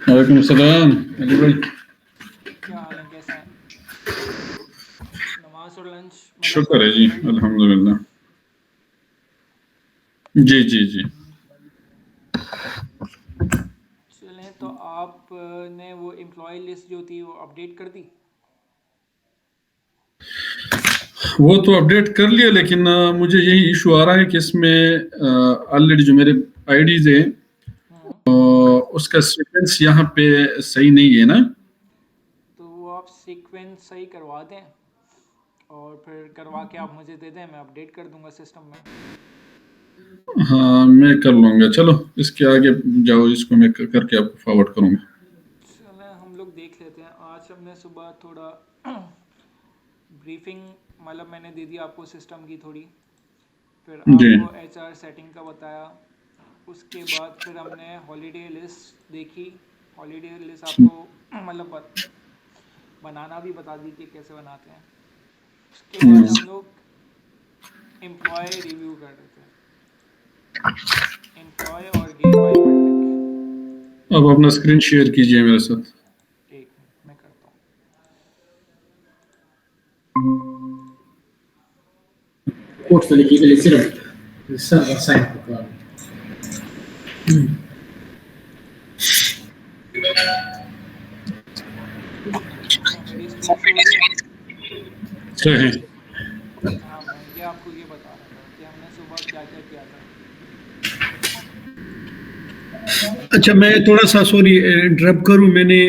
वालेकुम सलाम अली भाई। क्या हाल है, कैसे हैं? नमाज और लंच मतलब शुक्र है जी, अल्हम्दुलिल्लाह। जी जी जी। चलें, तो आपने वो एम्प्लॉय लिस्ट जो थी वो अपडेट कर दी? वो तो अपडेट कर लिया, लेकिन मुझे यही इशू आ रहा है कि इसमें ऑलरेडी जो मेरे आईडीज हैं उसका सीक्वेंस यहाँ पे सही नहीं है ना। तो वो आप सीक्वेंस सही करवा दें और फिर करवा के आप मुझे दे दें, मैं अपडेट कर दूंगा सिस्टम में। हाँ, मैं कर लूँगा। चलो इसके आगे जाओ, इसको मैं करके आपको फॉरवर्ड करूँगा। चलें, हम लोग देख लेते हैं। आज हमने सुबह थोड़ा ब्रीफिंग मतलब मैंने दे दी आपको सिस्टम की थोड़ी, फिर जी आपको एचआर सेटिंग का बताया। उसके बाद फिर हमने हॉलीडे लिस्ट देखी। हॉलीडे लिस्ट आपको मतलब बनाना भी बता दी कि कैसे बनाते हैं। उसके बाद हम लोग एम्प्लॉय रिव्यू कर रहे थे, एम्प्लॉय और गेट बायोमेट्रिक। अब अपना स्क्रीन शेयर कीजिए मेरे साथ। एक मिनट मैं करता हूँ। Posto di lezione riserva sempre qua. मेरी स्क्रीन शो हो रही है? सही। हाँ, मैं ये आपको ये बता रहा था कि हमने सुबह क्या क्या किया था। अच्छा, मैं थोड़ा सा सॉरी इंटरप्ट करूं। मैंने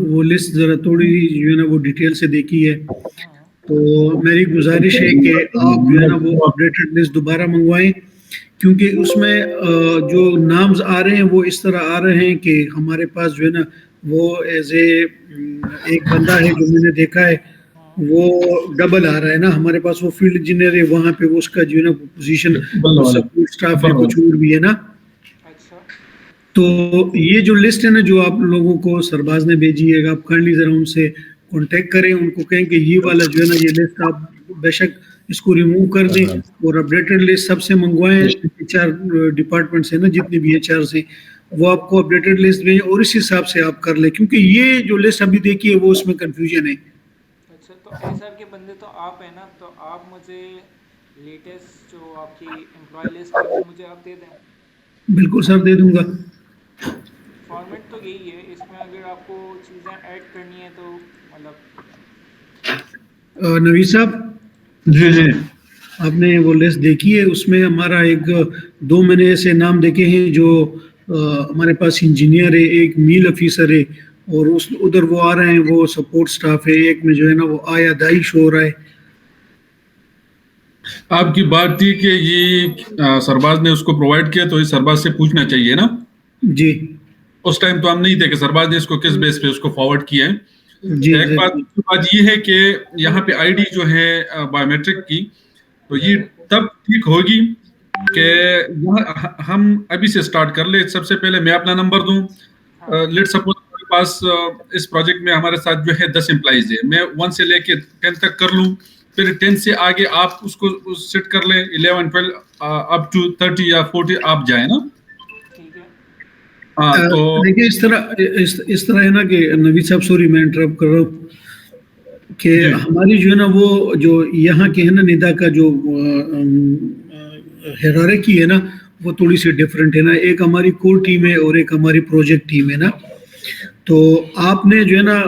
वो लिस्ट जरा थोड़ी जो है ना वो डिटेल से देखी है, तो मेरी गुजारिश है कि आप जो है ना वो अपडेटेड लिस्ट दोबारा मंगवाएं, क्योंकि उसमें जो नाम्स आ रहे हैं वो इस तरह आ रहे हैं कि हमारे पास जो है ना वो एज ए एक बंदा है जो मैंने देखा है, वो डबल आ रहा है ना। हमारे पास वो फील्ड इंजीनियर है, वहाँ पे वो उसका जो है ना पोजीशन सपोर्ट स्टाफ है, कुछ और भी है ना। अच्छा, तो ये जो लिस्ट है ना जो आप लोगों को सरबाज ने भेजी है, आप काइंडली जरा उनसे कांटेक्ट करें, उनको कहें कि ये वाला जो है ना ये लिस्ट आप बेशक इसको रिमूव कर दें और अपडेटेड लिस्ट सबसे मंगवाएं। एचआर डिपार्टमेंट से ना जितने भी एचआर से वो आपको अपडेटेड लिस्ट भेजें और इस हिसाब से आप कर लें, क्योंकि ये जो लिस्ट अभी देखी है वो उसमें कंफ्यूजन है। अच्छा, तो एचआर के बंदे तो आप हैं ना, तो आप मुझे लेटेस्ट जो आपकी एम्प्लॉय लिस्ट है वो मुझे आप दे दें। बिल्कुल सर, दे दूंगा। फॉर्मेट तो यही है, इसमें अगर आपको चीज़ें ऐड करनी है तो मतलब। नवीद साहब, जी जी। आपने वो लिस्ट देखी है? उसमें हमारा एक दो मैंने ऐसे नाम देखे हैं जो हमारे पास इंजीनियर है, एक मील ऑफिसर है, और उस उधर वो आ रहे हैं वो सपोर्ट स्टाफ है। एक में जो है ना वो आया दाइश हो रहा है। आपकी बात थी कि ये सरबाज ने उसको प्रोवाइड किया, तो ये सरबाज से पूछना चाहिए ना। जी उस टाइम तो हम नहीं थे कि सरबाज ने इसको किस बेस पे उसको फॉरवर्ड किया है। जी एक बात एग्जैक्टली। बात ये है कि यहाँ पे आईडी जो है बायोमेट्रिक की, तो ये तब ठीक होगी कि हम अभी से स्टार्ट कर ले। सबसे पहले मैं अपना नंबर दूं। हाँ, लेट सपोज हमारे पास इस प्रोजेक्ट में हमारे साथ जो है 10 एम्प्लॉइज है, मैं 1 से लेके 10 तक कर लूं, फिर 10 से आगे आप उसको सेट कर लें, 11 12 अप टू 30 या 40 आप जाए ना। ठीक है। हाँ तो देखिए इस तरह है ना कि नवीद साहब, सॉरी मैं इंटरप्ट कर रहा हूँ, कि जी हमारी जो है ना वो जो यहाँ के है ना निदा का जो हायरार्की है ना वो थोड़ी सी डिफरेंट है ना। एक हमारी कोर टीम है और एक हमारी प्रोजेक्ट टीम है ना। तो आपने जो है ना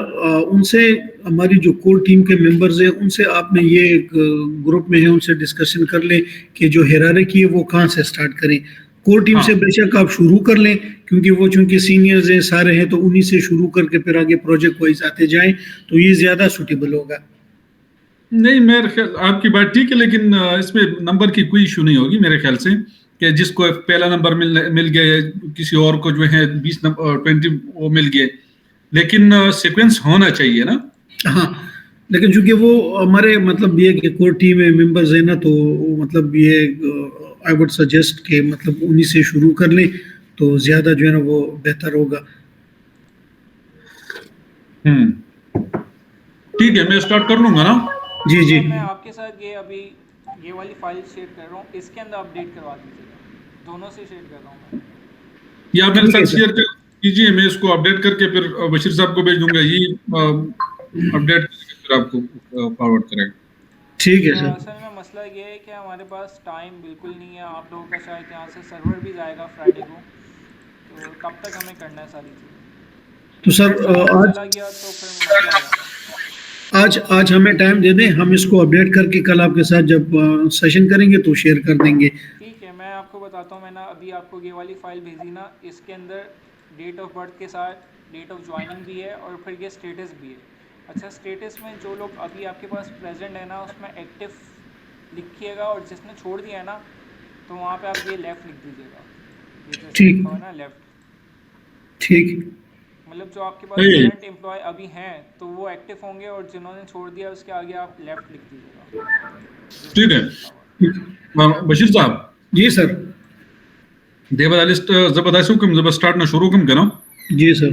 उनसे, हमारी जो कोर टीम के मेंबर्स हैं उनसे आपने ये एक ग्रुप में है उनसे डिस्कशन कर लें कि जो हायरार्की है वो कहाँ से स्टार्ट करें। कोर टीम हाँ। से बेशक आप शुरू कर लें, क्योंकि वो चूंकि सीनियर्स हैं सारे हैं, तो उन्हीं से शुरू करके फिर आगे प्रोजेक्ट वाइज आते जाएं, तो ये ज़्यादा सूटेबल होगा। नहीं, मेरे ख्याल आपकी बात ठीक है, लेकिन इसमें नंबर की कोई इशू नहीं होगी मेरे ख्याल से, कि जिसको पहला नंबर मिल गया या किसी और को जो है 20 नंबर 20 वो मिल गए, लेकिन सीक्वेंस होना चाहिए ना। हाँ, लेकिन चूंकि वो हमारे मतलब ये कि कोर टीम में मेंबर्स है ना, तो मतलब ये आई वुड सजेस्ट कि मतलब उन्हीं से शुरू कर लें तो ज़्यादा जो है ना वो बेहतर होगा। ठीक है, मैं स्टार्ट कर लूंगा ना। जी जी। अच्छा, मैं आपके साथ ये अभी ये वाली फाइल शेयर कर रहा हूँ, इसके अंदर अपडेट करवा दीजिएगा। दोनों से शेयर कर रहा हूँ मैं। या आप मेरे ठीक है साथ सर। शेयर कीजिए, मैं इसको अपडेट करके फिर बशीर साहब को भेज दूंगा, ये अपडेट करके फिर आपको फॉरवर्ड करेंगे। ठीक है सर। असल में मसला ये है कि हमारे पास टाइम बिल्कुल नहीं है। आप लोगों का शायद यहाँ से सर्वर भी जाएगा फ्राइडे को, तो तब तक हमें करना है सारी चीज़ें। तो एक सर बार सर्वर आज चला गया तो फिर मसला हो जाता है। आज आज हमें टाइम दे दें, हम इसको अपडेट करके कल आपके साथ जब सेशन करेंगे तो शेयर कर देंगे। ठीक है, मैं आपको बताता हूँ। मैंने अभी आपको ये वाली फ़ाइल भेजी ना, इसके अंदर डेट ऑफ बर्थ के साथ डेट ऑफ ज्वाइनिंग भी है और फिर ये स्टेटस भी है। अच्छा, स्टेटस में जो लोग अभी आपके पास प्रेजेंट है ना, उसमें एक्टिव लिखिएगा, और जिसने छोड़ दिया है ना, तो वहाँ पे आप ये लेफ़्ट लिख दीजिएगा, ये जैसे ठीक लिखा हुआ है ना लेफ़्ट। ठीक। मतलब जो आपके पास सही है, करंट एम्प्लॉय अभी हैं तो वो एक्टिव होंगे, और जिन्होंने छोड़ दिया उसके आगे आप लेफ़्ट लिख दीजिएगा, जो ठीक है। स्टेटस लिखा हुआ है। बशीर साहब, जी सर। देवा लिस्ट जबरदस्त हुकम जब स्टार्ट ना शुरू कम करो जी सर।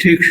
ठीक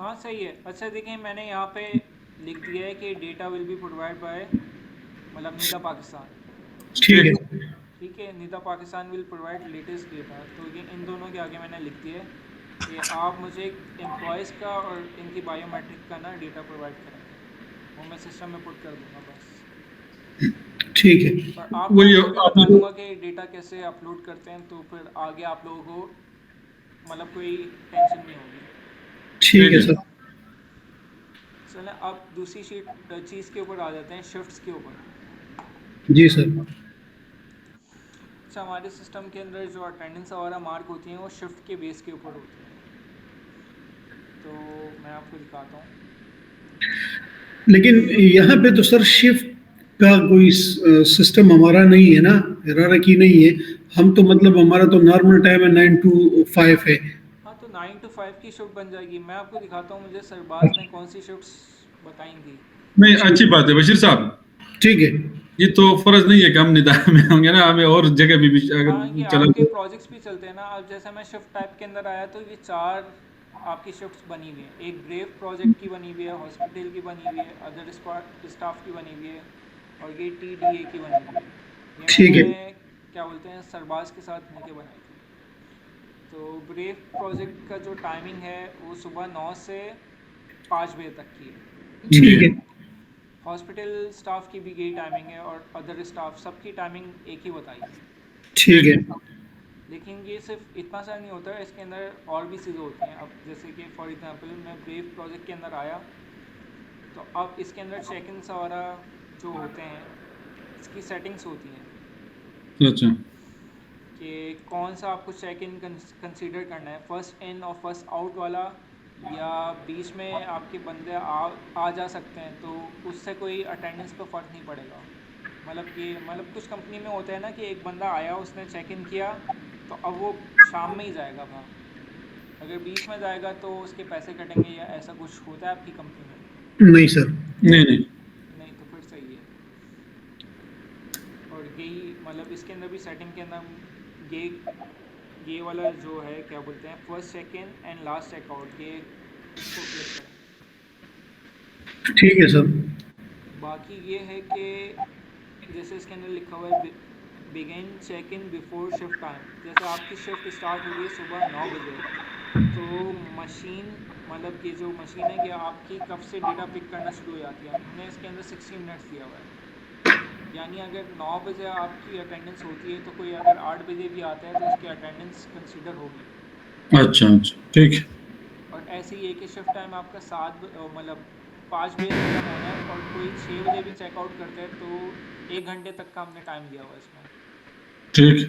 हाँ सही है. अच्छा देखिए, मैंने यहाँ पे लिख दिया है कि data will be provide by मतलब नीदा पाकिस्तान. ठीक है. ठीक है, Nida Pakistan will provide latest data. तो ये इन दोनों के आगे मैंने लिख दिया है कि आप मुझे एम्प्लॉयज़ का और इनकी बायोमेट्रिक का ना डेटा प्रोवाइड करेंगे, वो मैं सिस्टम में पुट कर दूंगा बस. ठीक है. पर आप वही लोगों को आप बता दूंगा कि डेटा कैसे अपलोड करते हैं, तो फिर आगे आप लोगों को मतलब कोई टेंशन नहीं होगी. ठीक है सर. चलें, अब दूसरी चीज़ के ऊपर आ जाते हैं, शिफ्ट्स के ऊपर. जी सर. अच्छा, हमारे सिस्टम के अंदर जो अटेंडेंस वगैरह मार्क होती हैं वो शिफ्ट के बेस के ऊपर होती हैं. तो मैं आपको दिखाता हूँ. लेकिन यहाँ पे तो सर शिफ्ट का कोई सिस्टम हमारा नहीं है ना, हिरारकी नहीं है. हम तो मतलब हमारा तो नॉर्मल टाइम है 9 to 5 है. हाँ, तो 9 to 5 की शिफ्ट बन जाएगी. मैं आपको दिखाता हूँ मुझे सरबाज ने कौन सी शिफ्ट्स बताई थी. नहीं अच्छी बात है बशीर साहब. ठीक है. ये तो फर्ज नहीं है कि हम निदान में होंगे ना, हमें और जगह भी अगर हाँ, ये चला आपके प्रोजेक्ट्स भी चलते हैं ना. अब जैसे मैं शिफ्ट टाइप के अंदर आया तो ये 4 आपकी शिफ्ट्स बनी हुई हैं. एक ब्रेव प्रोजेक्ट की बनी हुई है, हॉस्पिटल की बनी हुई है, अदर स्टाफ की बनी हुई है, और ये TDA की बनी हुई है. ये ठीक है. मैंने क्या बोलते हैं सरबाज के साथ मिलकर बनाई थी. तो ब्रेव प्रोजेक्ट का जो टाइमिंग है वो सुबह 9 से 5 बजे तक की है. ठीक है. हॉस्पिटल स्टाफ की भी यही टाइमिंग है और अदर स्टाफ सबकी टाइमिंग एक ही बताई है. ठीक है. लेकिन ये सिर्फ इतना सा नहीं होता है, इसके अंदर और भी चीज़ें होती हैं. अब जैसे कि फॉर एग्जांपल मैं ब्रेव प्रोजेक्ट के अंदर आया तो अब इसके अंदर चेक इन वगैरह जो होते हैं इसकी सेटिंग्स होती हैं अच्छा कि कौन सा आपको चेक इन कंसीडर करना है, फर्स्ट इन और फर्स्ट आउट वाला, या बीच में आपके बंदे आ जा सकते हैं, तो उससे कोई अटेंडेंस पे फ़र्क नहीं पड़ेगा. मतलब कुछ कंपनी में होता है ना कि एक बंदा आया उसने चेक इन किया तो अब वो शाम में ही जाएगा वहाँ. अगर बीच में जाएगा तो उसके पैसे कटेंगे, या ऐसा कुछ होता है आपकी कंपनी में? नहीं सर. नहीं नहीं, तो फिर सही है. और यही मतलब इसके अंदर भी सेटिंग के अंदर ये वाला जो है क्या बोलते हैं first check in and last check out, ये इसको क्लिक करें. ठीक है सर. बाकी जैसे इसके अंदर लिखा हुआ है begin check in before shift time, जैसे आपकी शिफ्ट स्टार्ट हो गई सुबह 9 बजे, तो मशीन मतलब कि जो मशीन है कि आपकी कब से डेटा पिक करना शुरू हो जाती है। हमने इसके अंदर 60 मिनट्स दिया हुआ है, यानी अगर 9 बजे आपकी अटेंडेंस होती है तो कोई अगर 8 बजे भी आता है तो उसकी अटेंडेंस कंसिडर होगी। अच्छा अच्छा ठीक है। और ऐसे ही एक ही शिफ्ट टाइम आपका मतलब 5 बजे खत्म होना है और कोई 6 बजे भी चेकआउट करता है तो 1 घंटे तक का हमने टाइम दिया हुआ है इसमें। ठीक है।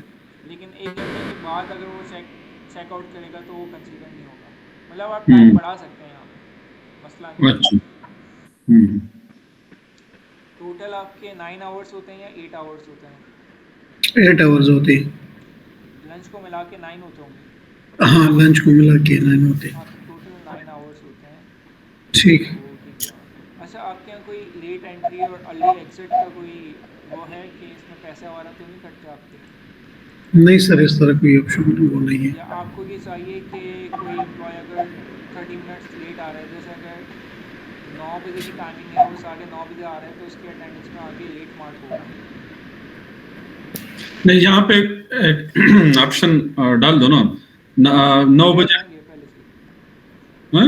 लेकिन 1 घंटे के बाद अगर वो चेकआउट करेगा तो वो कंसीडर नहीं होगा। मतलब आप टाइम बढ़ा सकते हैं यहाँ पे, मसला नहीं है। अच्छा। हम्म। टोटल आपके 9 आवर्स होते हैं या 8 आवर्स होते हैं? 8 आवर्स होते हैं। लंच को मिला के 9 होते होंगे। हाँ, लंच को मिला के 9 होते हैं। हाँ, तो टोटल 9 आवर्स होते हैं। ठीक। तो ठीक है। अच्छा, आपके यहाँ कोई लेट एंट्री और अर्ली एग्जिट का कोई वो है कि इसमें पैसे वगैरह तो नहीं कटते आपके? नहीं सर, इस तरह कोई ऑप्शन वो नहीं है। या आपको ये चाहिए कि कोई एम्प्लॉय अगर 30 मिनट्स लेट आ रहा है, जैसे अगर 9 बजे की टाइमिंग है और 9:30 बजे आ रहा है तो उसकी अटेंडेंस में आगे लेट मार्क होगा? नहीं, यहाँ पे ऑप्शन डाल दो ना, 9 बजे। जाएंगे पहले से हाँ?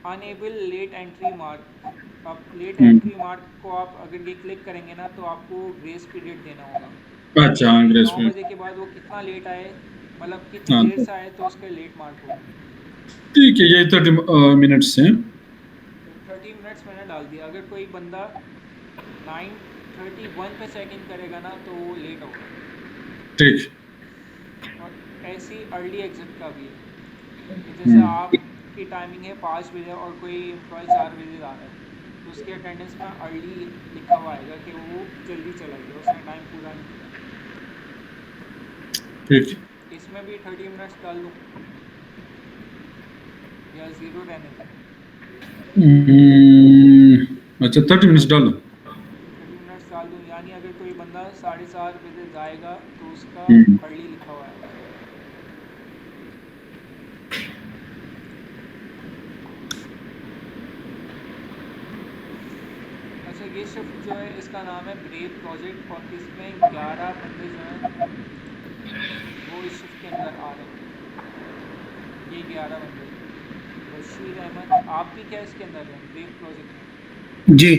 Enable late entry mark. आप लेट हम्म। एंट्री मार्क को आप अगर ये क्लिक करेंगे ना तो आपको ग्रेस पीरियड देना होगा अच्छा हाँ, कि ग्रेस 9 में। बजे के बाद वो कितना लेट आए, मतलब कितनी हाँ, देर से आए तो उसका लेट मार्क होगा। ठीक है, ये 30 मिनट्स है। तो 30 मिनट्स मैंने डाल दिया। अगर कोई बंदा 9:31 पे चेक इन करेगा ना तो वो लेट होगा। ठीक। और ऐसे ही अर्ली एग्जिट का भी है कि जैसे आपकी टाइमिंग है 5 बजे और कोई एम्प्लॉय 4 बजे आ रहा है तो उसकी अटेंडेंस में अर्ली लिखा हुआ आएगा कि वो जल्दी चला गया, उसने टाइम पूरा नहीं किया। ठीक। इसमें भी 30 मिनट्स डाल दूँ या ज़ीरो रहने दें? अच्छा, 30 मिनट्स डालो। 30 मिनट्स डाल दूँ, यानी अगर कोई बंदा 4:30 बजे जाएगा तो उसका हम्म। अर्ली लिखा हुआ है। अच्छा, ये शिफ्ट जो है इसका नाम है ब्रेव प्रोजेक्ट और इसमें 11 बंदे जो हैं वो इस शिफ्ट के अंदर आ रहे हैं। ये 11 बंदे, बशीर अहमद, आप भी क्या इसके अंदर हैं ब्रेव प्रोजेक्ट में? जी।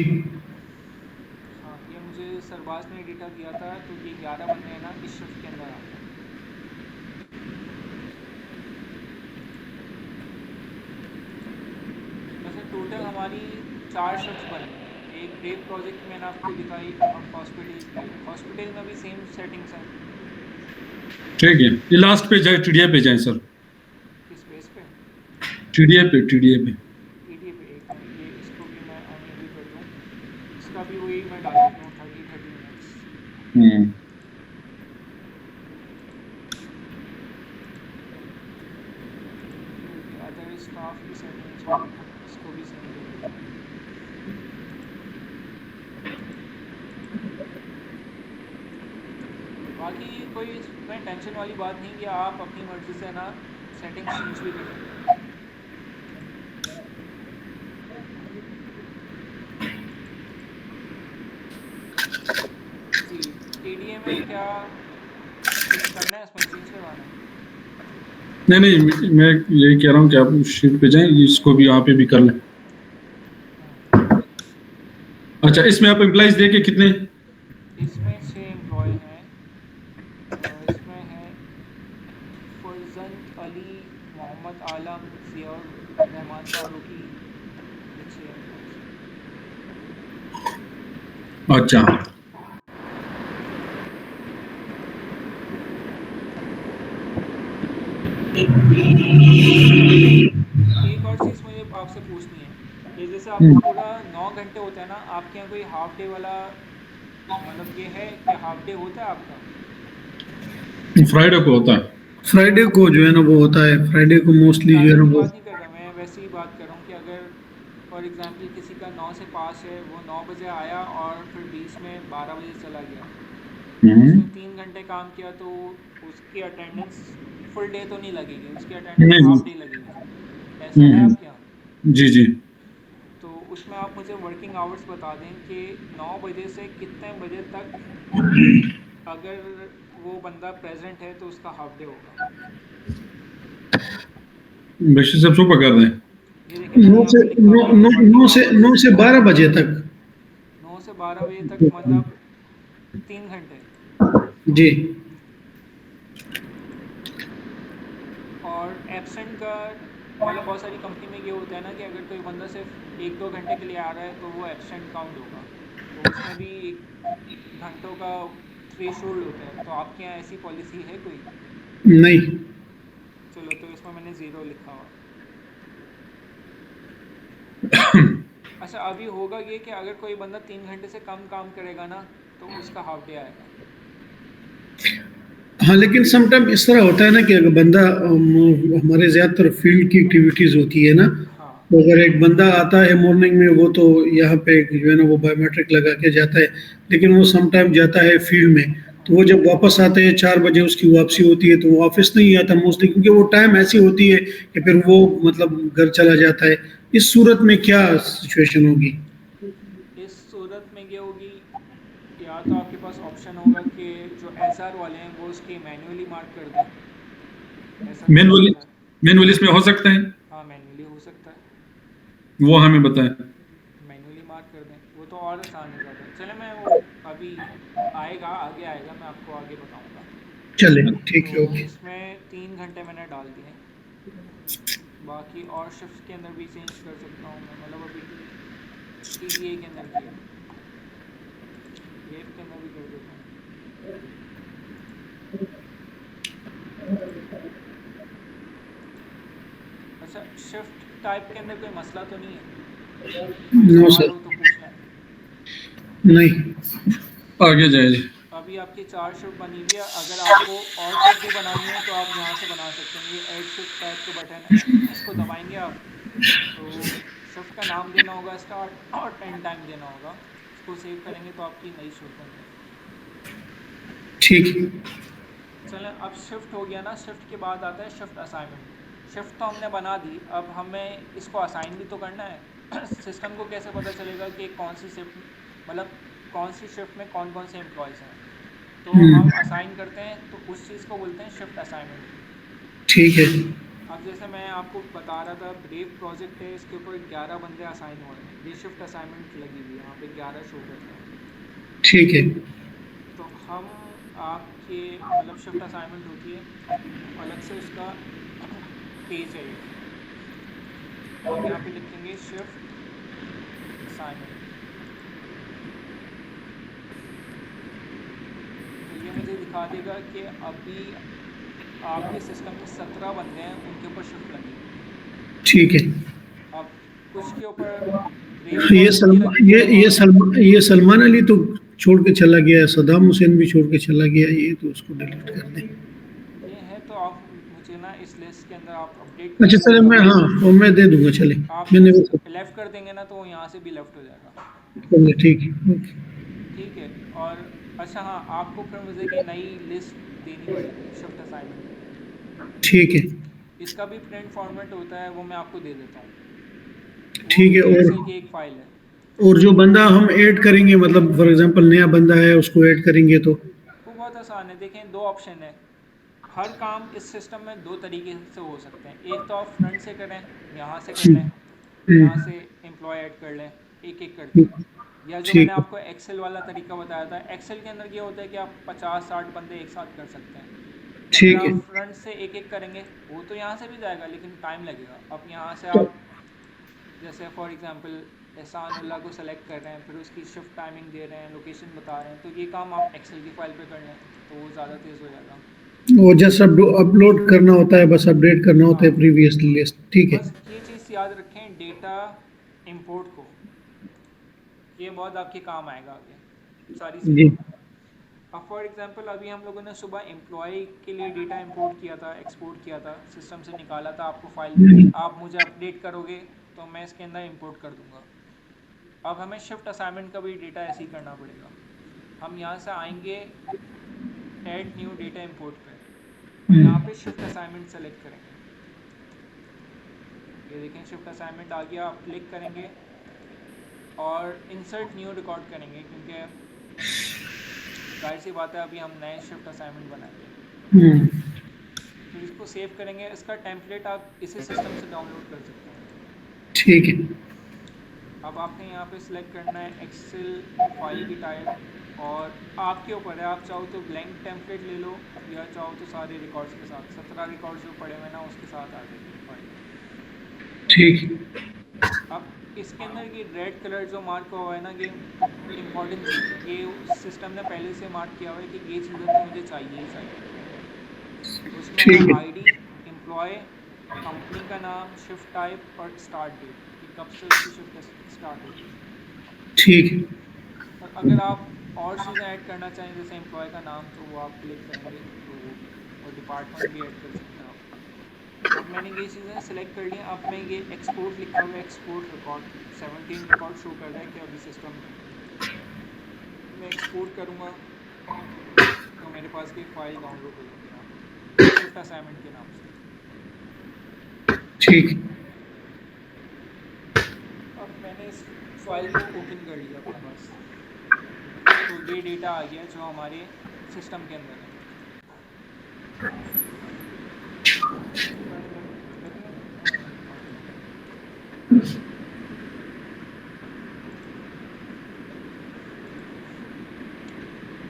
हाँ, ये मुझे सरबाज ने डेटा दिया था, तो ये 11 बंदे हैं ना इस शिफ्ट के अंदर आते हैं। वैसे टोटल हमारी 4 शिफ्ट बन रही हैं। एक ब्रेव प्रोजेक्ट मैंने आपको दिखाई और हॉस्पिटल में भी सेम सेटिंग्स हैं। ठीक है, ये लास्ट पे जाए, टीडीए पे जाए सर। किस बेस पे? टीडीए पे, टीडीए पे। ईडी पे। एक मिनट, ये इसको भी मैं अनेबल कर दूँ। इसका भी वही मैं डाल देता हूँ 30 मिनट्स। हम्म। अदर स्टाफ की सेटिंग्स में इसको भी सेम कर देता हूँ। बाकी कोई इसमें टेंशन वाली बात नहीं कि आप अपनी मर्ज़ी से ना सेटिंग्स चेंज भी कर सकते हैं। जी, टीडीए में क्या कुछ करना है, इसमें चेंज करवाना है? नहीं नहीं, मैं यही कह रहा हूँ कि आप उस शीट पे जाएं, इसको भी यहाँ पे भी कर लें। अच्छा, इसमें आप एम्प्लॉइज देके कितने? इसमें 6 एम्प्लॉय हैं। इसमें है फरजन अली, मोहम्मद आलम, ज़ियाउर रहमान फारूकी, ये 6 एम्प्लॉयज़ हैं। अच्छा। एक और चीज़ मुझे आपसे पूछनी है कि जैसे आपका पूरा 9 घंटे होता है ना, आपके यहाँ कोई हाफ डे वाला मतलब ये है कि हाफ डे होता है आपका? फ्राइडे को होता है। फ्राइडे को जो है ना वो होता है, फ्राइडे को मोस्टली जो है टाइमिंग ना की वो। बात नहीं कर रहा मैं, वैसे ही बात कर रहा हूँ कि अगर फॉर एग्जांपल किसी का 9 से 5 है, वो 9 बजे आया और फिर बीच में 12 बजे चला गया, उसने 3 घंटे काम किया तो उसकी अटेंडेंस फुल डे तो नहीं लगेगी, उसकी अटेंडेंस नहीं। हाफ डे लगेगी। ऐसा है आपके यहाँ? जी जी। तो उसमें आप मुझे वर्किंग आवर्स बता दें कि 9 बजे से कितने बजे तक अगर वो बंदा प्रेजेंट है तो उसका हाफ डे होगा। बशीर साहब सुबह कर रहे हैं। ये देखें मैंने 9 यहाँ से पे लिखा हुआ है 9 वर्किंग 9 से आवर्स 9 से 12 बजे तक। 9 से 12 बजे तक, मतलब 3 घंटे। जी। और एब्सेंट का मतलब बहुत सारी कंपनी में ये होता है ना कि अगर कोई बंदा सिर्फ 1-2 घंटे के लिए आ रहा है तो वो एब्सेंट काउंट होगा, तो उसमें भी घंटों का थ्रेशोल्ड होता है। तो आपके यहाँ ऐसी पॉलिसी है कोई? नहीं। चलो तो इसमें मैंने 0 लिखा हुआ। अच्छा, अभी होगा ये कि अगर कोई बंदा 3 घंटे से कम काम करेगा ना तो उसका हाफ डे आएगा। हाँ, लेकिन समटाइम इस तरह होता है ना कि अगर बंदा हमारे ज़्यादातर फील्ड की एक्टिविटीज़ होती है ना, हाँ तो अगर एक बंदा आता है मॉर्निंग में, वो तो यहाँ पे जो है ना वो बायोमेट्रिक लगा के जाता है, लेकिन वो समटाइम जाता है फील्ड में, तो वो जब वापस आते हैं 4 बजे उसकी वापसी होती है, तो वो ऑफिस नहीं आता मोस्टली, क्योंकि वो टाइम ऐसी होती है कि फिर वो मतलब घर चला जाता है। इस सूरत में क्या सिचुएशन होगी? इस सूरत में ये होगी, या तो आपके पास ऑप्शन होगा कि जो एसआर वाले हैं वो उसकी मैन्युअली मार्क कर दें, ऐसा भी हो मैनुअली सकता है। मैनुअली इसमें हो सकता है, हाँ मैन्युअली हो सकता है, वो हमें बताएं। मैन्युअली मार्क कर दें, वो तो और आसान है ज़्यादा। चले मैं वो अभी आएगा, आगे आएगा, मैं आपको आगे बताऊंगा। चले, ठीक तो है, ओके। इसमें 3 घंटे मैंने डाल दिए, बाकी और शिफ्ट के अंदर भी चेंज कर सकता हूँ मैं, मतलब अभी टीटीए के अंदर किया, वेब के अंदर भी कर देता हूँ। अच्छा, शिफ्ट टाइप के अंदर कोई मसला तो नहीं है? कोई नो सवाल सर, हो तो पूछ लें। नहीं। आगे जाए जी। अभी आपकी 4 शिफ्ट बनी हुई है, अगर आपको और शिफ्ट भी बनानी है तो आप यहाँ से बना सकते हैं। ये ऐड शिफ्ट टाइप का बटन है, इसको दबाएंगे आप तो शिफ्ट का नाम देना होगा स्टार्ट और एंड टाइम देना होगा। इसको सेव करेंगे तो आपकी नई शिफ्ट बन जाएगी। ठीक है। चलें, अब शिफ्ट हो गया ना, शिफ्ट के बाद आता है शिफ्ट असाइनमेंट। शिफ्ट तो हमने बना दी, अब हमें इसको असाइन भी तो करना है। सिस्टम को कैसे पता चलेगा कि कौन सी शिफ्ट, मतलब कौन सी शिफ्ट में कौन कौन से एम्प्लॉयज़ हैं, तो हम असाइन करते हैं, तो उस चीज़ को बोलते हैं शिफ्ट असाइनमेंट। ठीक है। अब जैसे मैं आपको बता रहा था, ब्रेव प्रोजेक्ट है, इसके ऊपर 11 बंदे असाइन हुए हैं, ये शिफ्ट असाइनमेंट लगी हुई है, वहाँ पे 11 शो करते हैं। ठीक है। तो हम आपके मतलब शिफ्ट असाइनमेंट होती है, तो अलग से उसका पेज है ये, आप यहाँ पे लिखेंगे शिफ्ट असाइनमेंट। तो ये मुझे दिखा देगा कि अभी आपके सिस्टम में 17 बंदे हैं, उनके ऊपर शिफ्ट लगी है। ठीक है। अब कुछ के ऊपर ब्रेव प्रोजेक्ट की लगी है और ये सलमान अली तो छोड़ के चला गया, सदाम हुसैन भी छोड़ के चला गया, ये तो उसको डिलीट कर दें। ये है। तो आप मुझे ना इस लिस्ट के अंदर आप अपडेट कर अच्छा देंगे चले, तो मैं, हाँ, वो मैं दे दूंगा, चले। आप मैंने वो जस्ट लेफ़्ट कर देंगे ना तो वो यहाँ से भी लेफ़्ट हो जाएगा। चले, ठीक है, ओके। ठीक है। और अच्छा हाँ, आपको फिर मुझे की नई लिस्ट देनी पड़ेगी शिफ्ट असाइनमेंट की। ठीक है। इसका भी प्रिंट फॉर्मेट होता है, वो मैं आपको दे देता हूँ, वो ठीक भी है। एक्सेल की एक फ़ाइल है। और जो बंदा हम ऐड करेंगे, मतलब फॉर एग्जांपल नया बंदा है, उसको ऐड करेंगे तो? वो बहुत आसान है, देखें 2 ऑप्शन है। हर काम इस सिस्टम में 2 तरीके से हो सकते हैं। एक तो आप फ्रंट से करें, यहाँ से कर लें, यहाँ हम्म, से एम्प्लॉय ऐड कर लें एक एक करके, या जो मैंने ठीक है। आपको एक्सेल वाला तरीका बताया था। एक्सेल के अंदर ये होता है कि आप 50-60 बंदे एक साथ कर सकते हैं। अगर ठीक है। आप फ्रंट से एक एक करेंगे, वो तो यहाँ से भी जाएगा लेकिन टाइम लगेगा। अब यहाँ से आप जैसे फॉर एग्जांपल एहसानुल्लाह को सेलेक्ट कर रहे हैं, फिर उसकी शिफ्ट टाइमिंग दे रहे हैं, लोकेशन बता रहे हैं, तो ये काम आप एक्सेल की फ़ाइल पे कर लें तो वो ज़्यादा तेज़ हो जाएगा। वो जस्ट अपलोड करना होता है, बस अपडेट करना होता है हाँ, प्रीवियस लिस्ट, ठीक है। बस ये चीज़ याद रखें, डेटा इंपोर्ट को, ये बहुत आपके काम आएगा आगे सारी जी। चीज़ों में। अब फॉर एग्जांपल अभी हम लोगों ने सुबह एम्प्लॉय के लिए डेटा इंपोर्ट किया था, एक्सपोर्ट किया था, सिस्टम से निकाला था, आपको फ़ाइल दी थी, आप मुझे अपडेट करोगे तो मैं इसके अंदर इंपोर्ट कर दूंगा। अब हमें शिफ्ट असाइनमेंट का भी डेटा ऐसे ही करना पड़ेगा। हम यहाँ से आएंगे ऐड न्यू डेटा इंपोर्ट पे, और यहाँ पे शिफ्ट असाइनमेंट सेलेक्ट करेंगे। ये देखें शिफ्ट असाइनमेंट आ गया, आप क्लिक करेंगे और इंसर्ट न्यू रिकॉर्ड करेंगे, क्योंकि जाहिर सी बात है अभी हम नए शिफ्ट असाइनमेंट बनाएंगे। हम्म, फिर इसको सेव करेंगे। इसका टेम्पलेट आप इसी सिस्टम से डाउनलोड कर सकते हैं। ठीक है। अब आपने यहाँ पे सिलेक्ट करना है एक्सेल फाइल की टाइप, और आपके ऊपर है, आप चाहो तो ब्लैंक टेम्पलेट ले लो, या चाहो तो सारे रिकॉर्ड्स के साथ, 17 रिकॉर्ड्स जो पड़े हुए हैं ना उसके साथ आ जाएगी फाइल। ठीक है। अब इसके अंदर ये रेड कलर जो मार्क हुआ है ना, ये इंपॉर्टेंट चीज़ है। ये सिस्टम ने पहले से मार्क किया हुआ है कि ये चीज़ें तो मुझे चाहिए ही चाहिए। उसमें है ठीक है। आईडी, एम्प्लॉय, कंपनी का नाम, शिफ्ट टाइप और स्टार्ट डेट, कि कब से उसकी शिफ्ट स्टार्ट होगी। ठीक है। और अगर आप और चीज़ें ऐड करना चाहें जैसे एम्प्लॉय का नाम, तो वो आप क्लिक करेंगे तो, और डिपार्टमेंट भी ऐड कर सकते हैं आप। अब मैंने ये चीज़ें सेलेक्ट कर ली हैं। अब मैं ये एक्सपोर्ट लिखा हुआ है, एक्सपोर्ट रिकॉर्ड 17 रिकॉर्ड शो कर रहा है कि अभी सिस्टम में मैं एक्सपोर्ट करूँगा तो मेरे पास की फाइल डाउनलोड हो जाएगी यहाँ पे शिफ्ट असाइनमेंट के नाम से। ठीक है। अब मैंने इस फाइल को ओपन कर लिया अपने पास, तो ये डेटा आ गया जो हमारे सिस्टम के अंदर है।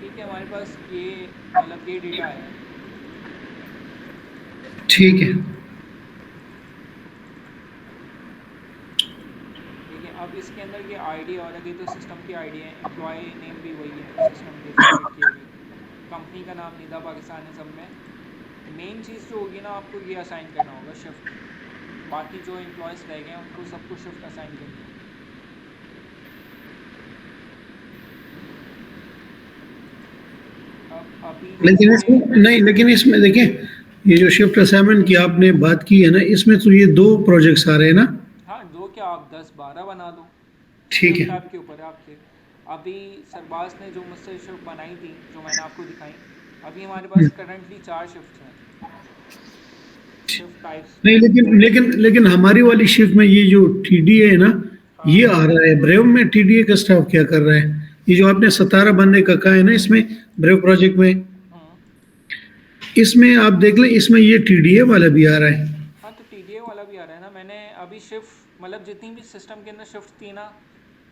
ठीक है, हमारे पास ये मतलब ये डेटा है। ठीक है। ठीक है, अब इसके अंदर ये आईडी और लगी तो सिस्टम की आईडी है, एम्प्लॉय नेम भी वही है सिस्टम के जनरेट किए हुए, कंपनी का नाम निदा पाकिस्तान है सब में। मेन चीज़ जो होगी ना, आपको ये असाइन करना होगा शिफ्ट। बाकी जो एम्प्लॉयज़ रह गए हैं उनको सबको शिफ्ट असाइन करनी है। अब अभी लेकिन जैसे इसमें नहीं, लेकिन इसमें देखें, ये जो शिफ्ट असाइनमेंट की आपने बात की है ना, इसमें तो ये 2 प्रोजेक्ट्स आ रहे हैं ना। हाँ, दो क्या आप 10-12 बना दो, ठीक शिफ्ट है। टाइप के ऊपर है आपके। अभी सरबाज ने जो मुझसे शिफ्ट बनाई थी जो मैंने आपको दिखाई, अभी हमारे पास करंटली 4 शिफ्ट हैं शिफ्ट टाइप्स। नहीं, लेकिन हमारी वाली शिफ्ट में ये जो टीडीए है ना, ये हाँ। आ रहा है ब्रेव में। टीडीए का स्टाफ क्या कर रहा है? ये जो आपने 17 बनने का कहा है ना, इसमें ब्रेव प्रोजेक्ट में, हम्म। इसमें आप देख लें, इसमें ये टीडीए वाला भी आ रहा है। हाँ, तो टीडीए वाला भी आ रहा है ना। मैंने अभी शिफ्ट मतलब जितनी भी सिस्टम के अंदर शिफ्ट थी ना,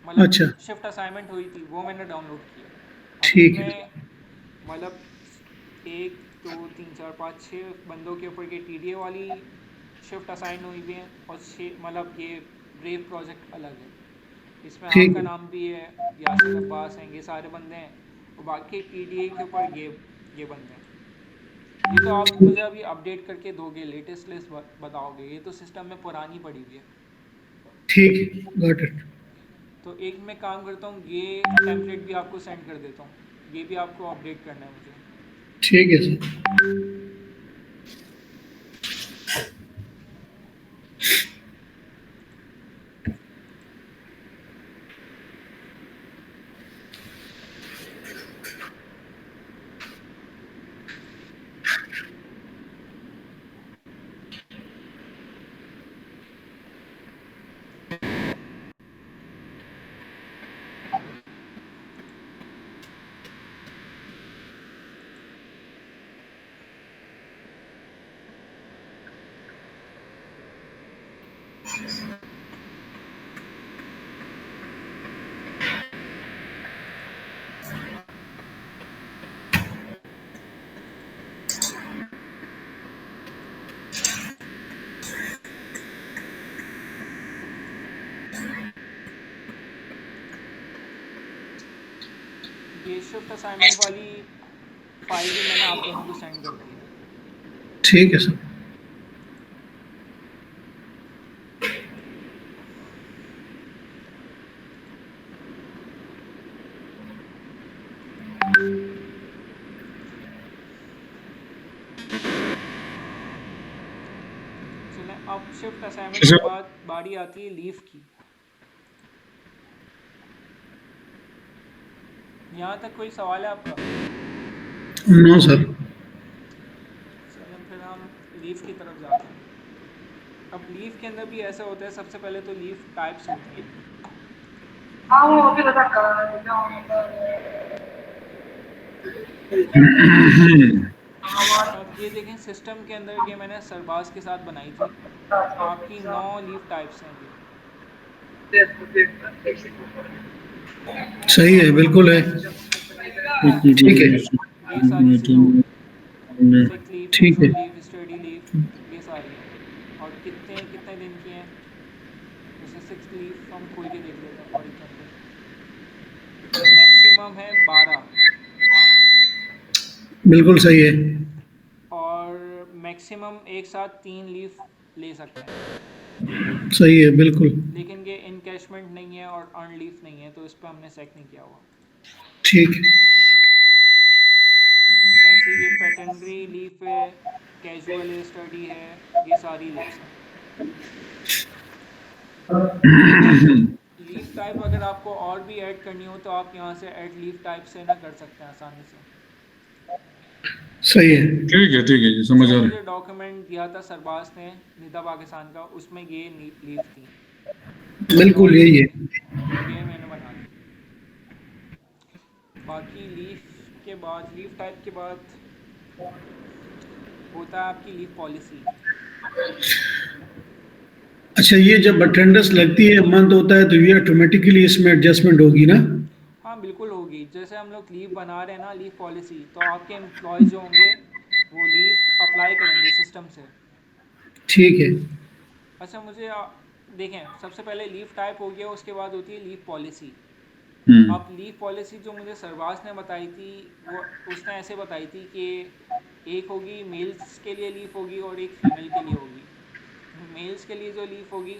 मतलब अच्छा। शिफ्ट असाइनमेंट हुई थी, वो मैंने डाउनलोड किया। अब ठीक है। इसमें मतलब 1 2 3 4 5 6 बंदों के ऊपर ये टीडीए वाली शिफ्ट असाइन हुई हुई है, और 6 मतलब ये ब्रेव प्रोजेक्ट अलग है। इसमें ठीक आपका है। नाम भी है, यासिर अब्बास हैं, ये सारे बंदे हैं। और बाकी टीडीए के ऊपर ये बंदे हैं। ये तो आप मुझे अभी अपडेट करके दोगे, लेटेस्ट लिस्ट बताओगे, ये तो सिस्टम में पुरानी पड़ी हुई है। ठीक है, गॉट इट। तो एक मैं काम करता हूँ, ये टेम्पलेट भी आपको सेंड कर देता हूँ, ये भी आपको अपडेट करना है मुझे। ठीक है सर। ये शिफ्ट असाइनमेंट वाली फाइल भी मैंने आप दोनों को सेंड कर दी है। ठीक है सर। चलें, अब शिफ्ट असाइनमेंट के बाद बारी आती है लीव की। यहाँ तक कोई सवाल है आपका? No sir. चलें फिर हम लीव की तरफ जाते हैं। अब लीव के अंदर भी ऐसा होता है, सबसे पहले तो लीव टाइप्स होती हैं। अब ये देखें सिस्टम के अंदर ये मैंने सरबाज के साथ बनाई थी, आपकी 9 लीफ टाइप्स हैं सही है, बिल्कुल है। ठीक है, ये सारी चीज़ें होगी, सिक लीफ, ठीक है। कैजुअल लीफ, स्टडी लीफ, ये सारी हैं। और कितने कितने दिन की हैं, जैसे 6 लीफ हम खोल के देख लेते हैं फॉर एग्जांपल, मैक्सिमम है 12 बिल्कुल सही है। और मैक्सिमम एक साथ 3 लीफ ले सकते हैं, सही है, बिल्कुल लेकिन ये इनकैशमेंट नहीं है और अर्न लीफ नहीं है, तो इस पर हमने सेट नहीं किया हुआ। ठीक है। ऐसे ये पैटर्नरी लीफ है, कैजुअल है, स्टडी है, ये सारी लीव्स हैं। लीफ टाइप अगर आपको और भी ऐड करनी हो तो आप यहाँ से ऐड लीफ टाइप से ना कर सकते हैं आसानी से। सही है। ठीक है जी, समझ आ जो रहा है। मुझे डॉक्यूमेंट दिया था सरबाज ने निदा पाकिस्तान का, उसमें ये लीफ थी, बिल्कुल यही है। ये मैंने बना दी। बाकी लीफ के बाद, लीफ टाइप के बाद होता है आपकी लीफ पॉलिसी। अच्छा, ये जब अटेंडेंस लगती है, मंथ होता है, तो ये ऑटोमेटिकली इसमें एडजस्टमेंट होगी ना? हाँ बिल्कुल होगी, जैसे हम लोग लीव बना रहे हैं ना लीव पॉलिसी, तो आपके एम्प्लॉयज़ जो होंगे वो लीव अप्लाई करेंगे सिस्टम से। ठीक है। अच्छा मुझे देखें, सबसे पहले लीव टाइप हो गया, उसके बाद होती है लीव पॉलिसी। हम्म। अब लीव पॉलिसी जो मुझे सरबाज ने बताई थी, वो उसने ऐसे बताई थी कि एक होगी मेल्स के लिए लीव होगी और एक फीमेल के लिए होगी। मेल्स के लिए जो लीव होगी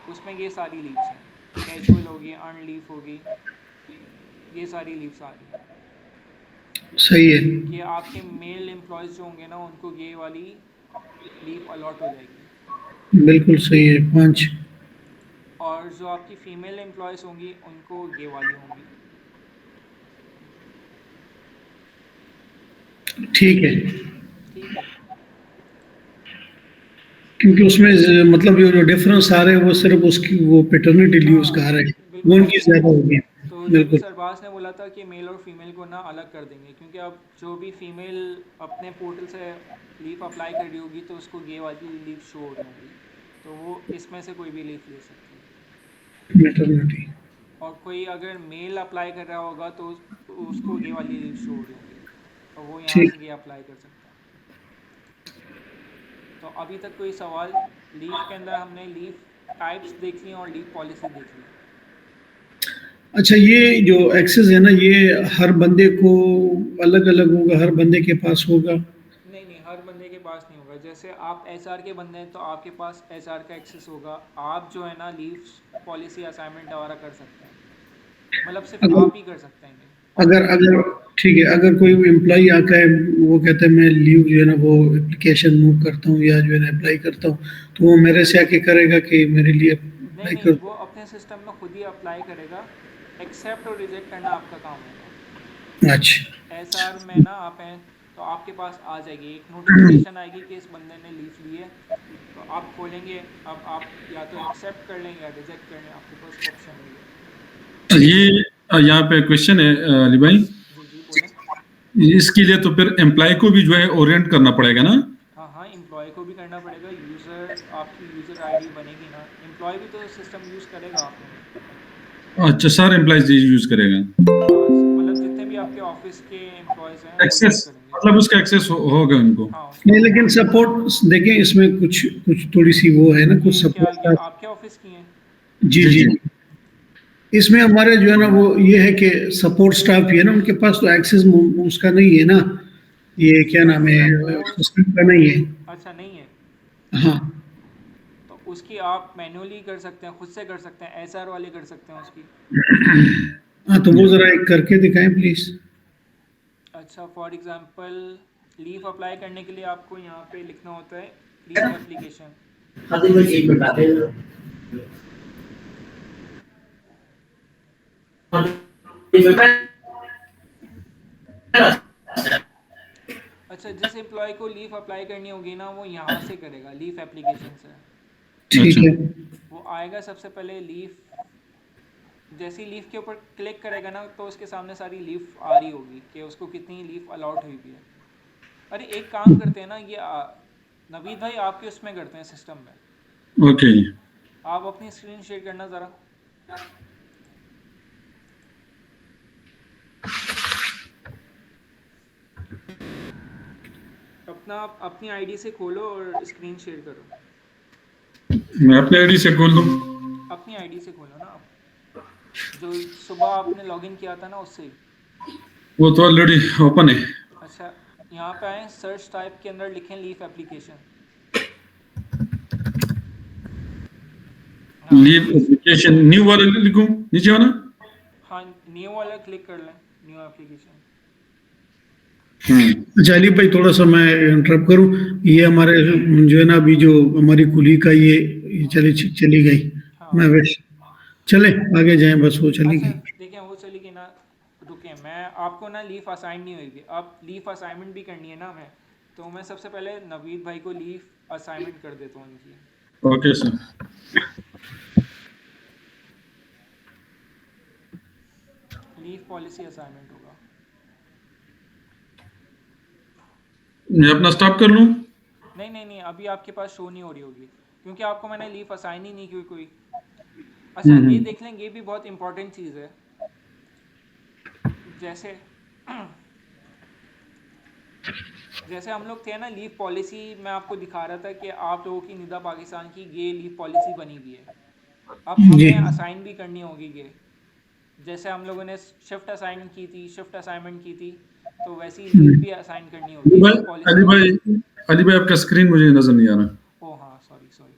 उसमें ये सारी लीव्स हैं, कैजुअल होगी, अर्न लीव होगी, ये सारी लीव्स आ रही हैं सही है। कि आपके मेल एम्प्लॉयज़ जो होंगे ना उनको ये वाली लीव अलॉट हो जाएगी, बिल्कुल सही है। 5। और जो आपकी फ़ीमेल एम्प्लॉयज़ होंगी उनको ये वाली होंगी। ठीक है, ठीक है, क्योंकि उसमें मतलब ये जो डिफरेंस आ रहे हैं वो सिर्फ उसकी वो पैटर्निटी लीव्स का आ हाँ रहा है, वो बिल्कुल। उनकी ज़्यादा होगी। तो जो भी बिल्कुल। सरबाज ने बोला था कि मेल और फीमेल को ना अलग कर देंगे, क्योंकि अब जो भी फीमेल अपने पोर्टल से लीव अप्लाई कर रही होगी तो उसको ये वाली लीव शो हो रही होगी, तो वो इसमें से कोई भी लीव ले सकती है। मैटरनिटी। और कोई अगर मेल अप्लाई कर रहा होगा तो उसको ये वाली लीव शो हो रही होगी, तो वो यहाँ ठीक। से ये अप्लाई कर सकता है। तो अभी तक कोई सवाल? लीव के अंदर हमने लीव टाइप्स देख ली और लीव पॉलिसी देख ली। अच्छा, ये जो एक्सेस है ना, ये हर बंदे को अलग अलग होगा, हर बंदे के पास होगा? नहीं नहीं, हर बंदे के पास नहीं होगा। जैसे आप एचआर के बंदे हैं तो आपके पास एचआर का एक्सेस होगा, आप जो है ना लीव पॉलिसी असाइनमेंट वगैरह कर सकते हैं, मतलब सिर्फ अगर आप ही कर सकते हैं ये। और अगर अगर ठीक है, अगर कोई एम्प्लॉई आका है, वो कहता है मैं लीव जो है ना वो एप्लीकेशन मूव करता हूँ या जो है ना अप्लाई करता हूँ, तो वो मेरे से आके करेगा कि मेरे लिए नहीं अप्लाई नहीं, कर? वो अपने सिस्टम में खुद ही अप्लाई करेगा, एक्सेप्ट और रिजेक्ट करना आपका काम होगा। अच्छा। एचआर में ना आप हैं तो आपके पास आ जाएगी एक नोटिफिकेशन आएगी कि इस बंदे ने लीव ली है, तो आप खोलेंगे, अब आप या तो एक्सेप्ट कर लेंगे या रिजेक्ट कर लेंगे, आपके पास ऑप्शन है ये। ये यहाँ पे क्वेश्चन है अली भाई, जी जी बोलें। इसके लिए तो फिर एम्प्लॉय को भी जो है ओरिएंट करना पड़ेगा ना? हाँ हाँ, एम्प्लॉय को भी करना पड़ेगा, यूज़र आपकी यूज़र आईडी बनेगी ना, एम्प्लॉय भी तो सिस्टम यूज़ करेगा आपके में। अच्छा, सारे एम्प्लॉयज यूज करेगा? हाँ मतलब जितने भी आपके ऑफिस के एम्प्लॉयज़ हैं वो एक्सेस यूज़ करेंगे। मतलब उसका एक्सेस होगा उनको? हाँ उसका नहीं, होगा। लेकिन सपोर्ट देखें, इसमें कुछ कुछ थोड़ी सी वो है ना, कुछ ये क्या, ये सपोर्ट। आपके ऑफिस की हैं? जी जी जी। जी। इसमें हमारे जो है ना वो ये है कि सपोर्ट स्टाफ ही है ना, उनके पास तो एक्सेस उसका नहीं है ना, ये क्या नाम है, सपोर्ट, सिस्टम का नहीं है। अच्छा नहीं है, हाँ। तो उसकी आप मैन्युअली कर सकते हैं, खुद से कर सकते हैं, एचआर वाले कर सकते हैं उसकी। हाँ, तो वो जरा एक करके दिखाएं प्लीज। अच्छा फॉर एग्जांपल लीव अप्लाई करने के लिए आपको यहाँ पे लिखना होता है लीव एप्लीकेशन। अच्छा, जिस एम्प्लॉय को लीव अप्लाई करनी होगी ना वो यहाँ से करेगा, लीव एप्लीकेशन से। ठीक अच्छा। है। वो आएगा सबसे पहले लीव जैसे ही लीफ के ऊपर क्लिक करेगा ना तो उसके सामने सारी लीफ आ रही होगी कि उसको कितनी लीफ अलॉट हुई भी है। अरे एक काम करते हैं ना, ये नवीद भाई आपके उसमें करते हैं सिस्टम में। ओके जी। आप अपनी स्क्रीन शेयर करना ज़रा। अपनी आईडी से खोलो और स्क्रीन शेयर करो। मैं अपने आईडी से खोल दूं? अपनी आईडी से खोलो ना आप, जो सुबह आपने लॉगिन किया था ना उससे ही। वो तो ऑलरेडी ओपन है। अच्छा, यहाँ पे आए, सर्च टाइप के अंदर लिखें लीफ एप्लीकेशन। हाँ लीव एप्लीकेशन न्यू वाला लिखूं, नीचे वाला? हाँ, न्यू वाला क्लिक कर लें, न्यू एप्लीकेशन। अच्छा अली भाई थोड़ा सा मैं इंटरप्ट करूं, ये हमारे जो है ना अभी जो हमारी कुली का ये चली गई। हाँ मैं बस चले आगे जाएं, बस वो चली अच्छा, गई। देखें वो चली गई ना, रुकें, मैं आपको ना लीफ असाइन नहीं हुई, अब लीफ असाइनमेंट भी करनी है ना हमें, तो मैं सबसे पहले नवीद भाई को लीफ असाइनमेंट कर देता हूँ इनकी। Okay sir. Leaf policy assignment होगा। मैं अपना स्टॉप कर लूं? नहीं नहीं नहीं, अभी आपके पास शो नहीं हो रही होगी क्योंकि आपको मैंने लीफ असाइन ही नहीं की कोई। अच्छा ये देख लें, ये भी बहुत इंपॉर्टेंट चीज़ है। जैसे जैसे हम लोग थे ना, लीव पॉलिसी मैं आपको दिखा रहा था कि आप लोगों की निदा पाकिस्तान की ये लीव पॉलिसी बनी हुई है। अब जी हमें असाइन भी करनी होगी ये, जैसे हम लोगों ने शिफ्ट असाइन की थी, शिफ्ट असाइनमेंट की थी, तो वैसी लीव भी असाइन करनी होगी अली भाई, लीव पॉलिसी। अली भाई, अली भाई आपका स्क्रीन मुझे नजर नहीं आ रहा। ओ हाँ, सॉरी सॉरी।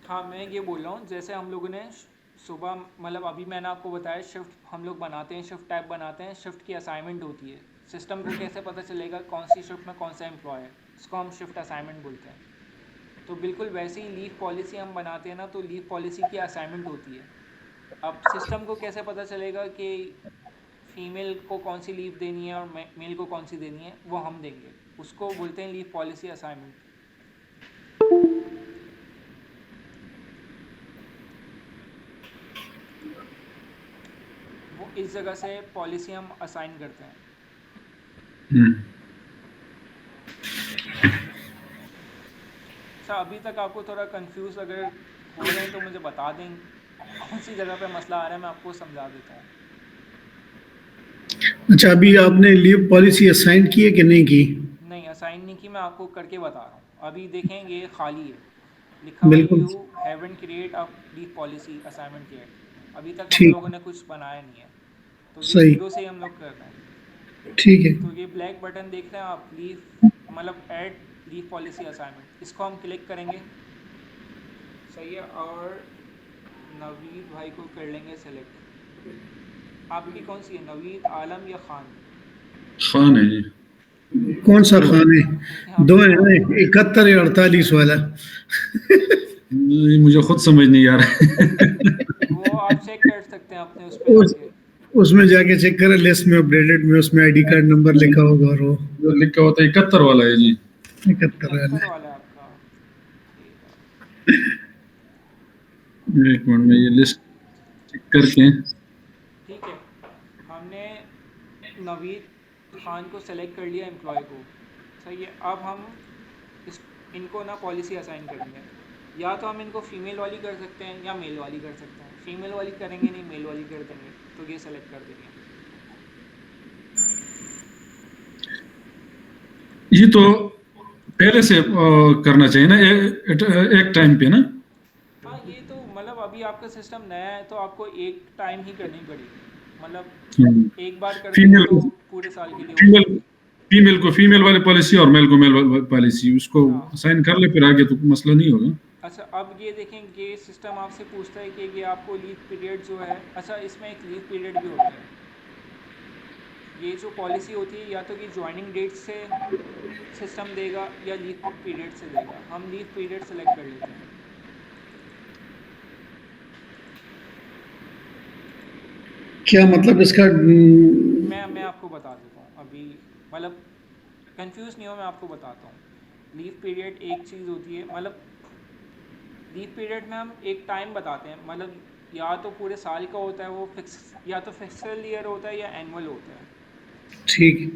हाँ मैं ये बोल रहा हूँ, जैसे हम लोगों ने सुबह, मतलब अभी मैंने आपको बताया शिफ्ट हम लोग बनाते हैं, शिफ्ट टाइप बनाते हैं, शिफ्ट की असाइनमेंट होती है। सिस्टम को कैसे पता चलेगा कौन सी शिफ्ट में कौन सा एम्प्लॉय है, इसको हम शिफ्ट असाइनमेंट बोलते हैं। तो बिल्कुल वैसे ही लीव पॉलिसी हम बनाते हैं ना, तो लीव पॉलिसी की असाइनमेंट होती है। अब सिस्टम को कैसे पता चलेगा कि फीमेल को कौन सी लीव देनी है और मेल को कौन सी देनी है, वो हम देंगे, उसको बोलते हैं लीव पॉलिसी असाइनमेंट। वो इस जगह से पॉलिसी हम असाइन करते हैं। अच्छा अभी तक आपको थोड़ा कंफ्यूज अगर हो रहे हैं तो मुझे बता दें कौन सी जगह पे मसला आ रहा है, मैं आपको समझा देता हूँ। अच्छा अभी आपने लीव पॉलिसी असाइन की है कि नहीं की? नहीं असाइन नहीं की, मैं आपको करके बता रहा हूँ। अभी देखें ये खाली है, लिखा हुआ बिल्कुल you haven't create a leave policy assignment yet, अभी तक हम ठीक, लोगों ने कुछ बनाया नहीं है, तो ये सही, जीरो से ही हम लोग कर रहे हैं। ठीक है। तो ये ब्लैक बटन देख रहे हैं आप, लीव मतलब ऐड लीव पॉलिसी असाइनमेंट, इसको हम क्लिक करेंगे, सही है, और नवीद भाई को कर लेंगे सेलेक्ट। आपकी कौन सी है, नवीद आलम या खान? खान है जी। कौन सा खान है? दो आपकी है खान ना, है। 71 या 48 वाला। नहीं, मुझे खुद समझ नहीं आ रहा है। वो आप चेक कर सकते हैं अपने उस पर उस जाके। उसमें जाके चेक करें, लिस्ट में अपडेटेड में उसमें आईडी कार्ड नंबर लिखा होगा और वो जो लिखा होता है 71 वाला है जी। 71 वाला 71 है। वाला है आपका, ठीक है। एक मिनट में ये लिस्ट चेक करके। ठीक है, हमने नवीद खान को सेलेक्ट कर लिया एम्प्लॉय को, सही है। अब हम इस इनको ना पॉलिसी असाइन करेंगे, या तो हम इनको फीमेल वाली कर सकते हैं या मेल वाली कर सकते हैं। फीमेल वाली करेंगे नहीं, मेल वाली कर देंगे, तो ये सेलेक्ट कर देंगे। ये तो पहले से करना चाहिए ना, एक टाइम पे ना। हाँ ये तो मतलब अभी आपका सिस्टम नया है तो आपको एक टाइम ही करनी पड़ेगी, मतलब एक बार कर देंगे फीमेल तो को पूरे साल के लिए हो फीमेल जाएगी। फीमेल वाली पॉलिसी और मेल को मेल पॉलिसी, उसको हाँ साइन कर ले, फिर आगे तो मसला नहीं होगा। अच्छा, अब ये देखें, ये सिस्टम आपसे पूछता है कि ये आपको लीव पीरियड जो है, अच्छा इसमें एक लीव पीरियड भी होता है। ये जो पॉलिसी होती है या तो कि ज्वाइनिंग डेट से सिस्टम देगा या लीव पीरियड से देगा। हम लीव पीरियड सेलेक्ट कर लेते हैं। क्या मतलब इसका? मैं आपको बता देता हूँ अभी, मतलब कंफ्यूज नहीं हो, मैं आपको बताता हूँ। लीव पीरियड एक चीज़ होती है, मतलब लीव पीरियड में हम एक टाइम बताते हैं, मतलब या तो पूरे साल का होता है वो फिक्स, या तो फिक्सल ईयर होता है या एनुअल होता है। ठीक है।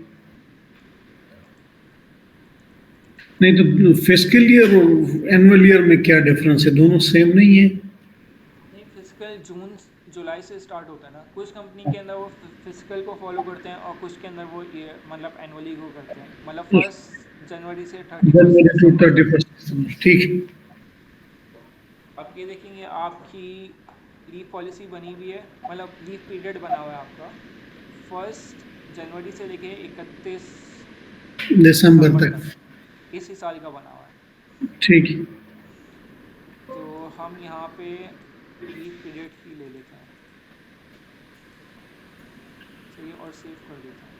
नहीं तो फिस्कल ईयर और एनुअल ईयर में क्या डिफरेंस है? दोनों सेम नहीं है? नहीं, फिजिकल जून जुलाई से स्टार्ट होता है ना, कुछ कंपनी के अंदर वो फिजिकल को फॉलो करते हैं और कुछ के अंदर वो ये मतलब एनुअली को करते हैं, मतलब 1 जनवरी से 31 जनवरी टू दिसंबर तक। 31 ठीक है। अब ये देखेंगे आपकी लीव पॉलिसी बनी हुई है, मतलब लीव पीरियड बना हुआ है आपका 1 जनवरी से लेके 31 दिसंबर दिसंबर तक। तक, इसी साल का बना हुआ है। ठीक है। तो हम यहाँ पे लीव पीरियड ही ले लेते हैं, चलिए, और सेव कर देते हैं।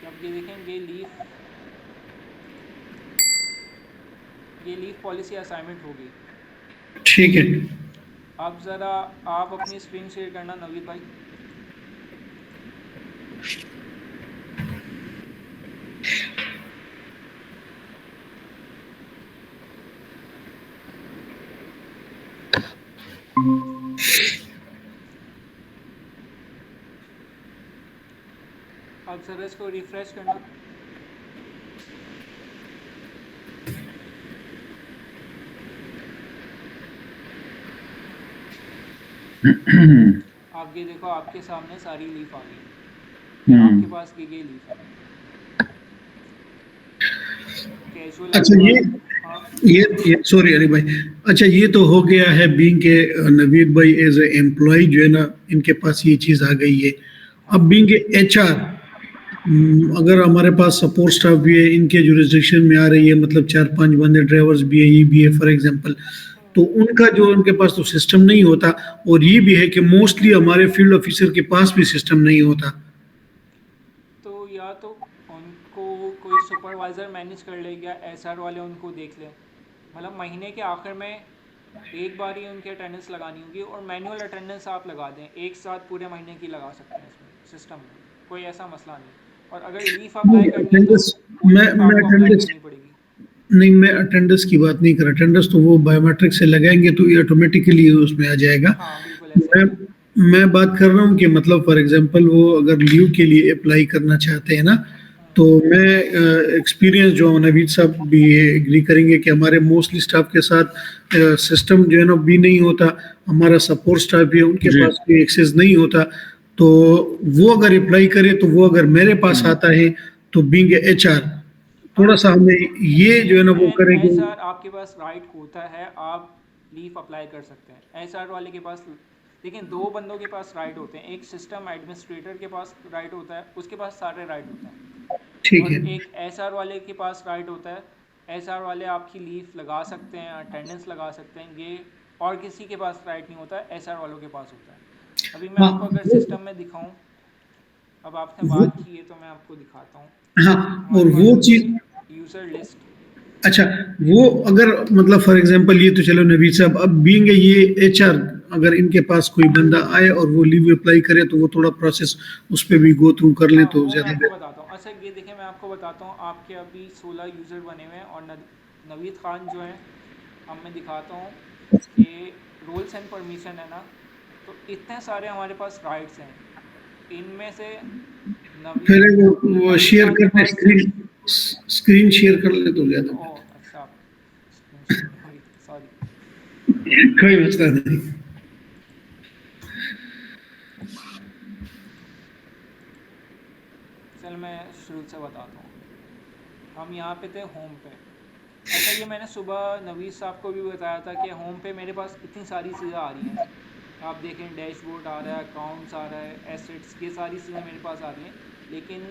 अब ये देखेंगे ये लीव पॉलिसी असाइनमेंट होगी। ठीक है। अब ज़रा आप अपनी स्क्रीन शेयर करना नवीद भाई। अब ज़रा इसको रिफ्रेश करना। आप ये देखो, आपके सामने सारी लीफ आ गई, आपके पास ये लीफ है कैजुअल। अच्छा हाँ, ये सॉरी अली भाई। अच्छा ये तो हो गया है बीइंग के नवीद भाई एज ए एम्प्लॉय जो है ना, इनके पास ये चीज आ गई है। अब बीइंग एचआर, अगर हमारे पास सपोर्ट स्टाफ भी है, इनके जुरिस्डिक्शन में आ रही है, मतलब 4-5 बंदे ड्राइवर्स भी है, ये भी है फॉर एग्जांपल, तो उनका जो उनके पास तो सिस्टम नहीं होता। और ये भी है कि मोस्टली हमारे फील्ड ऑफिसर के पास भी सिस्टम नहीं होता। तो या तो उनको कोई सुपरवाइज़र मैनेज कर ले, या एसआर वाले उनको देख लें, मतलब महीने के आखिर में एक बार ही उनकी अटेंडेंस लगानी होगी, और मैनुअल अटेंडेंस आप लगा दें, एक साथ पूरे महीने की लगा सकते हैं इसमें सिस्टम में, कोई ऐसा मसला नहीं। और अगर लीव अप्लाई करनी है तो अटेंडेंस पूरी मैं लीव मैं आपको अप्लाई अटेंडेंस करनी पड़ेगी। नहीं, मैं अटेंडेंस की बात नहीं कर रहा। अटेंडेंस तो वो बायोमेट्रिक से लगाएंगे तो ये ऑटोमेटिकली उसमें आ जाएगा। हाँ बिल्कुल ऐसा मैं ही है। मैं बात कर रहा हूँ कि मतलब फॉर एग्जांपल वो अगर लीव के लिए अप्लाई करना चाहते हैं ना, तो मैं एक्सपीरियंस जो नवीद साहब भी एग्री करेंगे कि हमारे मोस्टली स्टाफ के साथ सिस्टम जो है ना भी नहीं होता। हमारा सपोर्ट स्टाफ भी है, उनके जी। पास भी एक्सेस नहीं होता। तो वो अगर अप्लाई करे तो वो अगर मेरे पास आता है तो बीइंग एचआर थोड़ा सा हमें ये जो है ना लीव वो एंड करेंगे। एसआर आपके पास राइट होता है, आप लीव अप्लाई कर सकते हैं। एसआर वाले के पास, लेकिन दो बंदों के पास राइट होते हैं, एक सिस्टम एडमिनिस्ट्रेटर के पास राइट होता है, उसके पास सारे राइट होते हैं, ठीक और है। एक एसआर वाले के पास राइट होता है। एसआर वाले आपकी लीव लगा सकते हैं, अटेंडेंस लगा सकते हैं, ये और किसी के पास राइट नहीं होता, एसआर वालों के पास होता है। अभी मैं हाँ आपको अगर वो सिस्टम में दिखाऊं, अब आपने वो बात की है तो मैं आपको दिखाता हूँ। हाँ और हमारे पास वो होगी चीज। User list. अच्छा वो अगर मतलब फॉर एग्जांपल ये तो चलो नबी साहब, अब बीइंग ये एचआर, अगर इनके पास कोई बंदा आए और वो लीव अप्लाई करे तो वो थोड़ा प्रोसेस उस पर भी गो थ्रू कर लें हाँ तो वो मैं ज्यादा आपको बेहतर। बताता हूँ। अच्छा ये देखिए, मैं आपको बताता हूँ, आपके अभी 16 यूज़र बने हुए हैं, और नवीद खान जो है, अब मैं दिखाता हूँ कि रोल्स एंड परमिशन है ना, तो इतने सारे हमारे पास राइट्स हैं, इनमें से पहले नवीद वो नवीद शेयर खान के करते पास सिर्फ, स्क्रीन स्क्रीन शेयर कर ले तो ज्यादा ओह बेहतर। अच्छा, स्क्रीन शेयर नहीं हुई, सॉरी। कोई मसला नहीं। चल मैं शुरू से बताता हूँ। हम यहाँ पे थे होम पे। अच्छा ये मैंने सुबह नवीद साहब को भी बताया था कि होम पे मेरे पास इतनी सारी चीज़ें आ रही हैं, आप देखें डैशबोर्ड आ रहा है, अकाउंट्स आ रहा है, एसेट्स, ये सारी चीज़ें मेरे पास आ रही हैं, लेकिन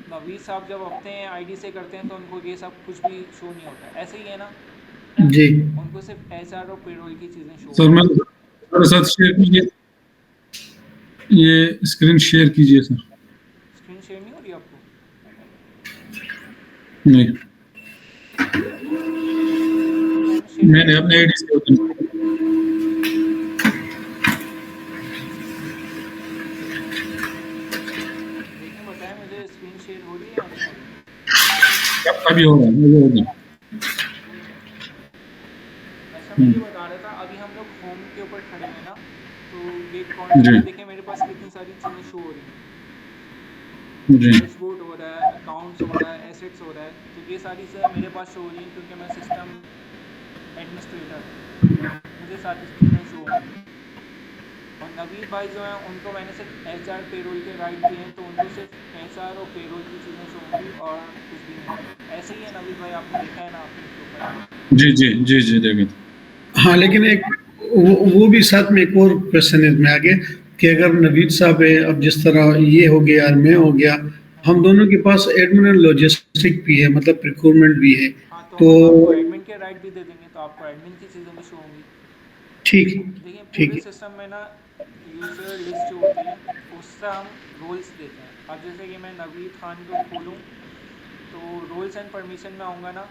नवीद साहब जब अपने आईडी से करते हैं तो उनको ये सब कुछ भी शो नहीं होता है। ऐसे ही है ना, जी उनको सिर्फ एचआर और पेरोल की चीज़ें शो सर मैं होती हैं। मेरे साथ शेयर कीजिए, ये स्क्रीन शेयर कीजिए सर। स्क्रीन शेयर नहीं हो रही आपको? नहीं, मैंने शेयर कर मैंने दी। अपने आईडी से अभी होगा, वो होगा। अच्छा मैं ये बता रहा था, अभी हम लोग होम के ऊपर खड़े हैं ना, तो ये कॉर्नर जी पे देखें मेरे पास कितनी सारी चीज़ें शो हो रही हैं। जी डैशबोर्ड हो रहा है, अकाउंट्स हो रहा है, एसेट्स हो रहा है, तो ये सारी चीज़ें मेरे पास शो हो रही हैं क्योंकि मैं सिस्टम एडमिनिस्ट्रेटर हूँ, मुझे सारी चीज़ें शो होंगी। और नवीद भाई जो हैं उनको मैंने सिर्फ HR पेरोल के राइट दिए हैं, तो उनको सिर्फ HR और पेरोल की चीज़ें शो होंगी और कुछ भी नहीं। ऐसे ही है नवीद भाई, आपने देखा है ना आपने प्रोफाइल। जी जी जी जी देखे थे। हाँ, लेकिन एक वो भी साथ में एक और क्वेश्चन है इसमें आगे कि अगर नवीद साहब है, अब जिस तरह ये हो गया और मैं हो गया, हम दोनों के पास एडमिन एंड लॉजिस्टिक भी है, मतलब प्रिक्योरमेंट भी है, हाँ, तो तो हम आपको एडमिन के राइट भी दे देंगे, तो आपको एडमिन की चीज़ें भी शो होंगी। ठीक देखिए ठीक पूरे है। सिस्टम में ना यूज़र लिस्ट जो होती है उससे हम रोल्स देते हैं। अब जैसे कि मैं नवीद खान को खोलूँ, तो रोल्स एंड परमिशन में आऊँगा ना,